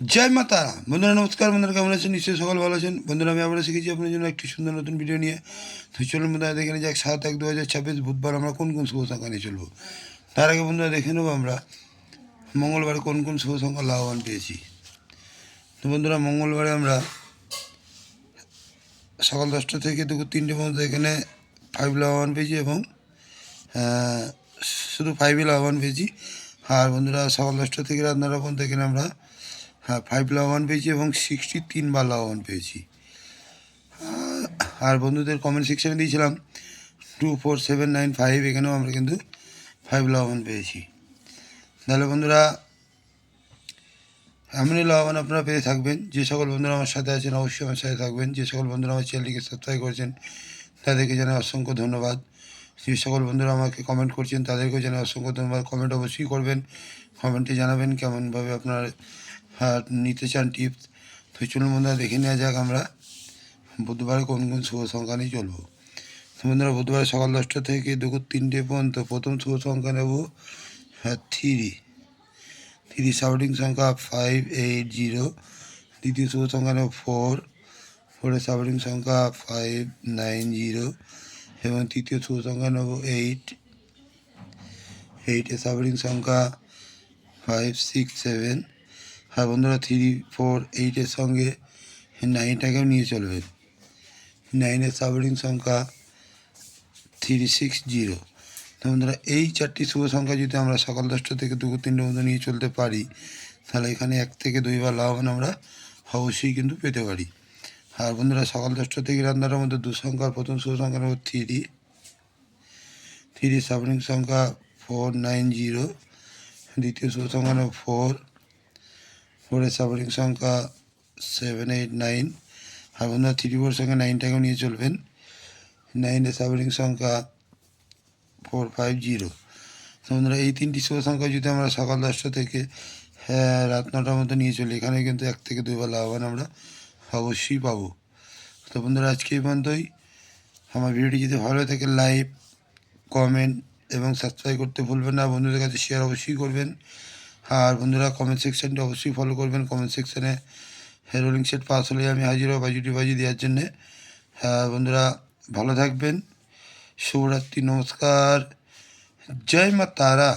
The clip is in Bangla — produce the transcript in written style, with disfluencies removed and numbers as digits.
জয় মা তারা। বন্ধুরা নমস্কার। বন্ধুরা কেমন আছেন? নিশ্চয়ই সকল ভালো আছেন। বন্ধুরা আমি আবারও শিখেছি আপনার জন্য একটি সুন্দর নতুন ভিডিও নিয়ে। তো চলুন বন্ধুরা দেখে নিয়ে যাক 7/1/2026 বুধবার আমরা কোন কোন শুভ সংখ্যা নিয়ে চলবো। তার আগে বন্ধুরা দেখে নেবো আমরা মঙ্গলবারে কোন কোন শুভ সংখ্যা লাভবান পেয়েছি। তো বন্ধুরা মঙ্গলবারে আমরা সকাল 10টা থেকে দুপুর 3টে পর্যন্ত এখানে 5 লাভবান পেয়েছি এবং শুধু 5ই লাভবান পেয়েছি। আর বন্ধুরা সকাল 10টা থেকে রাত 9টা পর্যন্ত এখানে আমরা 5 লাভবান পেয়েছি এবং 63 বার লাভবান পেয়েছি। আর বন্ধুদের কমেন্ট সেকশানে দিয়েছিলাম 24795, এখানেও আমরা কিন্তু 5 লাভবান পেয়েছি। তাহলে বন্ধুরা এমনই লাভবান আপনারা পেয়ে থাকবেন। যে সকল বন্ধুরা আমার সাথে আছেন অবশ্যই আমার সাথে থাকবেন। যে সকল বন্ধুরা আমার চ্যানেলটিকে সাবস্ক্রাইব করেছেন তাদেরকে জানাই অসংখ্য ধন্যবাদ। যে সকল বন্ধুরা আমাকে কমেন্ট করছেন তাদেরকেও জানাই অসংখ্য ধন্যবাদ। কমেন্ট অবশ্যই করবেন, কমেন্টে জানাবেন কেমনভাবে আপনারা নিতে চান টিপস। তো চলুন বন্ধুরা দেখে নেওয়া যাক আমরা বুধবারে কোন কোন শুভ সংখ্যা নিয়ে চলবো। তো বন্ধুরা বুধবার সকাল 10টা থেকে দুপুর 3টে পর্যন্ত প্রথম শুভ সংখ্যা নেব 3 সাউন্ডিং সংখ্যা 580। দ্বিতীয় শুভ সংখ্যা নেব 4 সাউন্ডিং সংখ্যা 590 এবং তৃতীয় শুভ সংখ্যা নেব 8 সাউন্ডিং সংখ্যা 567। আর বন্ধুরা 3, 4, 8 সঙ্গে 9টাকেও নিয়ে চলবেন। 9 সাউন্ডিং সংখ্যা 360। তো বন্ধুরা এই 4টি শুভ সংখ্যা যদি আমরা সকাল 10টা থেকে দুপুর 3টে মতো নিয়ে চলতে পারি তাহলে এখানে 1 থেকে 2 বার লাভবান আমরা অবশ্যই কিন্তু পেতে পারি। আর বন্ধুরা সকাল 10টা থেকে রাত 9টার মধ্যে দু সংখ্যার প্রথম শুভ সংখ্যা নেব 3 সাউন্ডিং সংখ্যা 490। দ্বিতীয় শুভ সংখ্যা নেব 4 সাউন্ডিং সংখ্যা 789। আর বন্ধুরা 3, 4 সঙ্গে 9টাকেও নিয়ে চলবেন। 9 সাউন্ডিং সংখ্যা 450। তো বন্ধুরা এই 3টি শুভ সংখ্যা যদি আমরা সকাল 10টা থেকে রাত 9টার মধ্যে নিয়ে চলি এখানে কিন্তু 1 থেকে 2 বার লাভবান আমরা অবশ্যই পাবো। তো বন্ধুরা আজকে এই পর্যন্তই। আমার ভিডিওটি যদি ভালো থাকে লাইক, কমেন্ট এবং সাবস্ক্রাইব করতে ভুলবেন না। বন্ধুদের কাছে শেয়ার অবশ্যই করবেন। আর বন্ধুরা কমেন্ট সেকশানটি অবশ্যই ফলো করবেন। কমেন্ট সেকশানে রোলিং সেট পাস হলে আমি হাজির হব বাজি দেওয়ার জন্যে। বন্ধুরা ভালো থাকবেন। শুভরাত্রি, নমস্কার, জয় মা তারা।